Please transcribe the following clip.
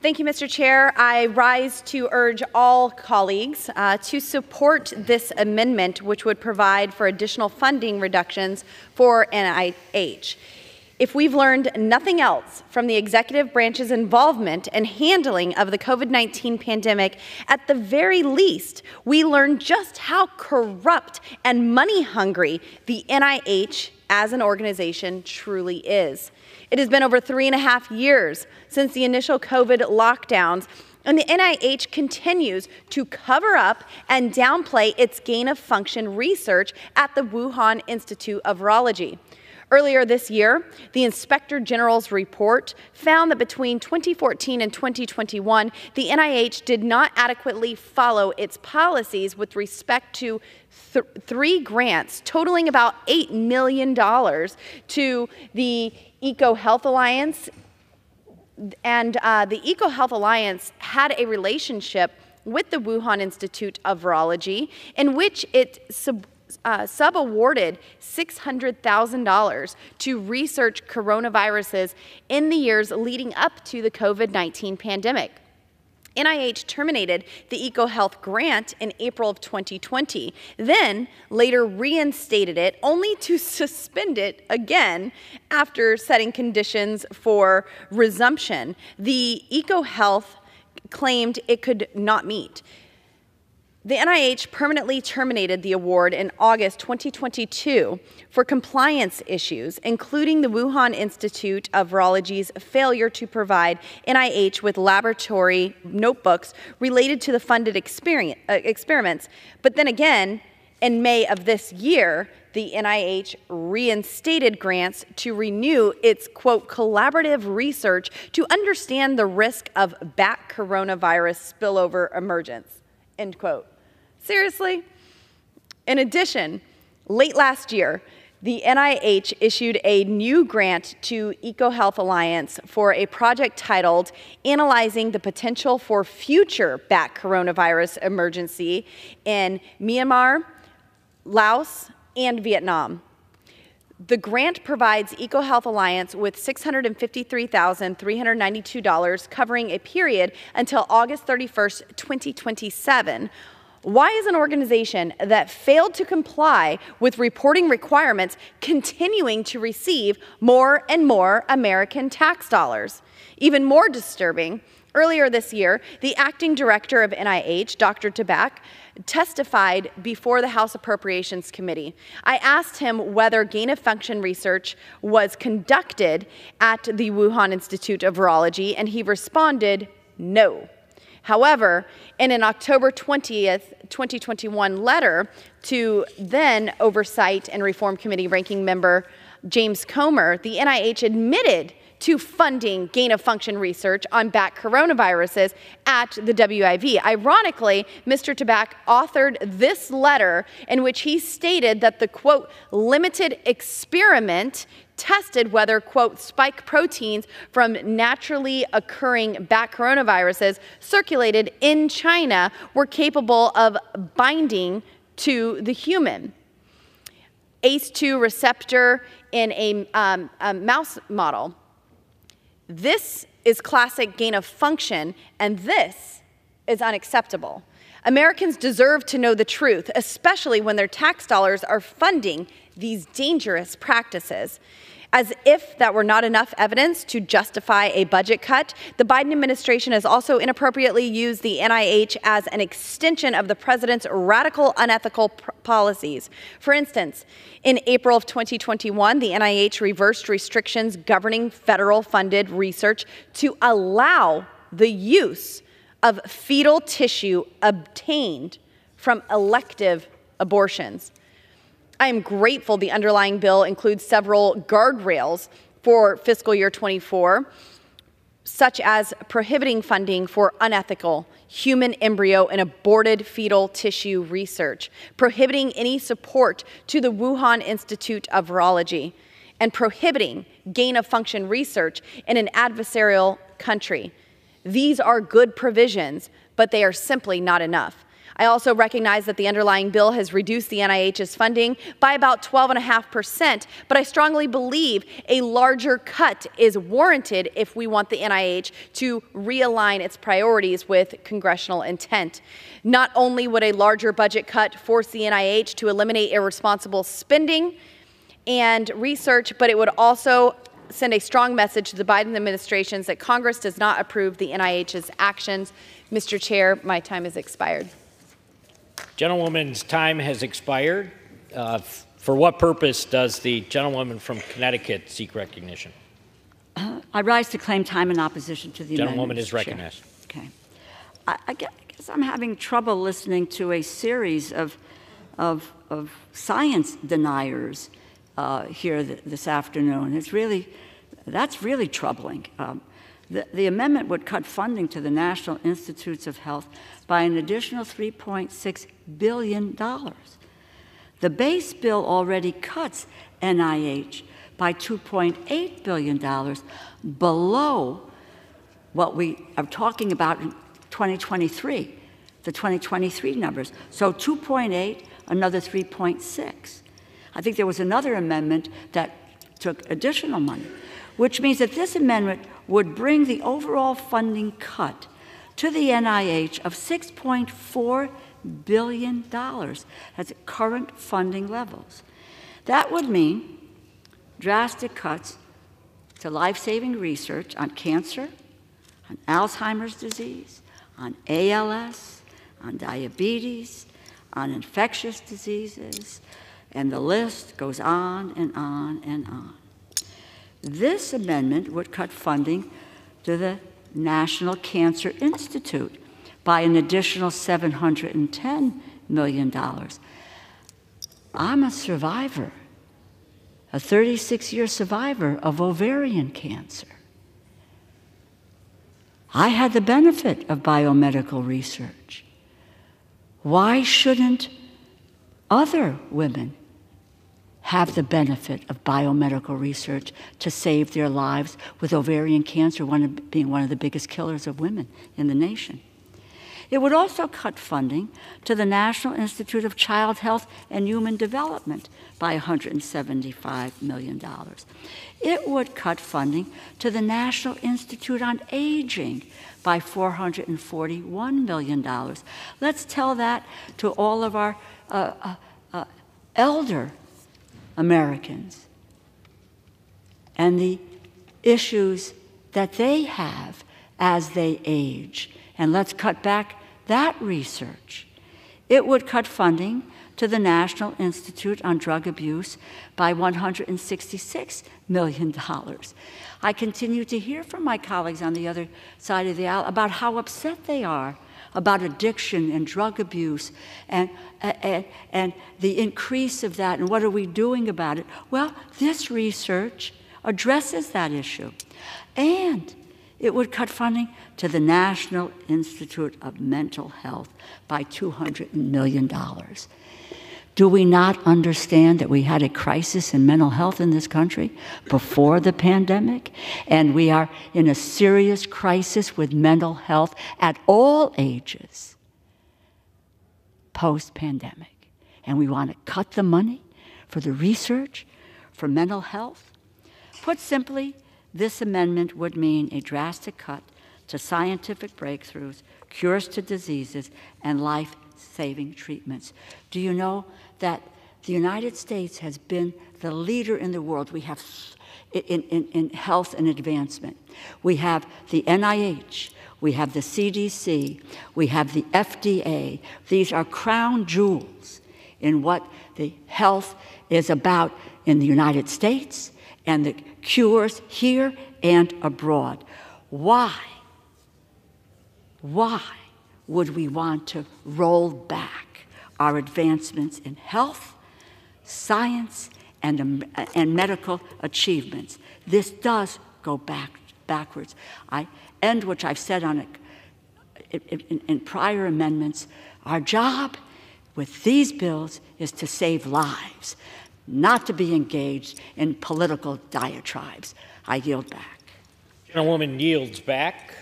Thank you, Mr. Chair. I rise to urge all colleagues to support this amendment, which would provide for additional funding reductions for NIH. If we've learned nothing else from the executive branch's involvement and handling of the COVID-19 pandemic, at the very least, we learned just how corrupt and money-hungry the NIH as an organization truly is. It has been over 3.5 years since the initial COVID lockdowns, and the NIH continues to cover up and downplay its gain-of-function research at the Wuhan Institute of Virology. Earlier this year, the Inspector General's report found that between 2014 and 2021, the NIH did not adequately follow its policies with respect to three grants totaling about $8 million to the EcoHealth Alliance. And the EcoHealth Alliance had a relationship with the Wuhan Institute of Virology in which it sub-awarded $600,000 to research coronaviruses in the years leading up to the COVID-19 pandemic. NIH terminated the EcoHealth grant in April of 2020, then later reinstated it, only to suspend it again after setting conditions for resumption. The EcoHealth claimed it could not meet. The NIH permanently terminated the award in August 2022 for compliance issues, including the Wuhan Institute of Virology's failure to provide NIH with laboratory notebooks related to the funded experiments. But then again, in May of this year, the NIH reinstated grants to renew its, quote, collaborative research to understand the risk of bat coronavirus spillover emergence, end quote. Seriously? In addition, late last year, the NIH issued a new grant to EcoHealth Alliance for a project titled Analyzing the Potential for Future Bat Coronavirus Emergency in Myanmar, Laos, and Vietnam. The grant provides EcoHealth Alliance with $653,392 covering a period until August 31st, 2027. Why is an organization that failed to comply with reporting requirements continuing to receive more and more American tax dollars? Even more disturbing, earlier this year, the acting director of NIH, Dr. Boebert, testified before the House Appropriations Committee. I asked him whether gain-of-function research was conducted at the Wuhan Institute of Virology, and he responded, no. However, in an October 20th, 2021 letter to then Oversight and Reform Committee ranking member James Comer, the NIH admitted to funding gain-of-function research on bat coronaviruses at the WIV. Ironically, Mr. Tabak authored this letter in which he stated that the, quote, limited experiment tested whether, quote, spike proteins from naturally occurring bat coronaviruses circulated in China were capable of binding to the human ACE2 receptor in a mouse model. This is classic gain of function, and this is unacceptable. Americans deserve to know the truth, especially when their tax dollars are funding these dangerous practices. As if that were not enough evidence to justify a budget cut, the Biden administration has also inappropriately used the NIH as an extension of the president's radical, unethical policies. For instance, in April of 2021, the NIH reversed restrictions governing federal-funded research to allow the use of fetal tissue obtained from elective abortions. I am grateful the underlying bill includes several guardrails for fiscal year 24, such as prohibiting funding for unethical human embryo and aborted fetal tissue research, prohibiting any support to the Wuhan Institute of Virology, and prohibiting gain-of-function research in an adversarial country. These are good provisions, but they are simply not enough. I also recognize that the underlying bill has reduced the NIH's funding by about 12.5%, but I strongly believe a larger cut is warranted if we want the NIH to realign its priorities with congressional intent. Not only would a larger budget cut force the NIH to eliminate irresponsible spending and research, but it would also send a strong message to the Biden administration that Congress does not approve the NIH's actions. Mr. Chair, my time has expired. Gentlewoman's time has expired. For what purpose does the gentlewoman from Connecticut seek recognition? I rise to claim time in opposition to the amendment. Gentlewoman is recognized. Okay. I guess I'm having trouble listening to a series of science deniers here this afternoon. That's really troubling. The amendment would cut funding to the National Institutes of Health by an additional $3.6 billion. The base bill already cuts NIH by $2.8 billion below what we are talking about in 2023, the 2023 numbers. So 2.8, another 3.6. I think there was another amendment that took additional money, which means that this amendment would bring the overall funding cut to the NIH of $6.4 billion at current funding levels. That would mean drastic cuts to life-saving research on cancer, on Alzheimer's disease, on ALS, on diabetes, on infectious diseases, and the list goes on and on and on. This amendment would cut funding to the National Cancer Institute by an additional $710 million. I'm a survivor, a 36-year survivor of ovarian cancer. I had the benefit of biomedical research. Why shouldn't other women have the benefit of biomedical research to save their lives, with ovarian cancer being one of the biggest killers of women in the nation? It would also cut funding to the National Institute of Child Health and Human Development by $175 million. It would cut funding to the National Institute on Aging by $441 million. Let's tell that to all of our elder Americans and the issues that they have as they age. And let's cut back that research. It would cut funding to the National Institute on Drug Abuse by $166 million. I continue to hear from my colleagues on the other side of the aisle about how upset they are about addiction and drug abuse and the increase of that, and what are we doing about it? Well, this research addresses that issue. And it would cut funding to the National Institute of Mental Health by $200 million. Do we not understand that we had a crisis in mental health in this country before the pandemic? And we are in a serious crisis with mental health at all ages post-pandemic. And we want to cut the money for the research for mental health? Put simply, this amendment would mean a drastic cut to scientific breakthroughs, cures to diseases, and life-saving treatments. Do you know that the United States has been the leader in the world? We have in health and advancement. We have the NIH, we have the CDC, we have the FDA. These are crown jewels in what the health is about in the United States and the cures here and abroad. Why would we want to roll back our advancements in health, science, and medical achievements? This does go backwards. I end, which I've said on in prior amendments, our job with these bills is to save lives, not to be engaged in political diatribes. I yield back. Gentlewoman yields back.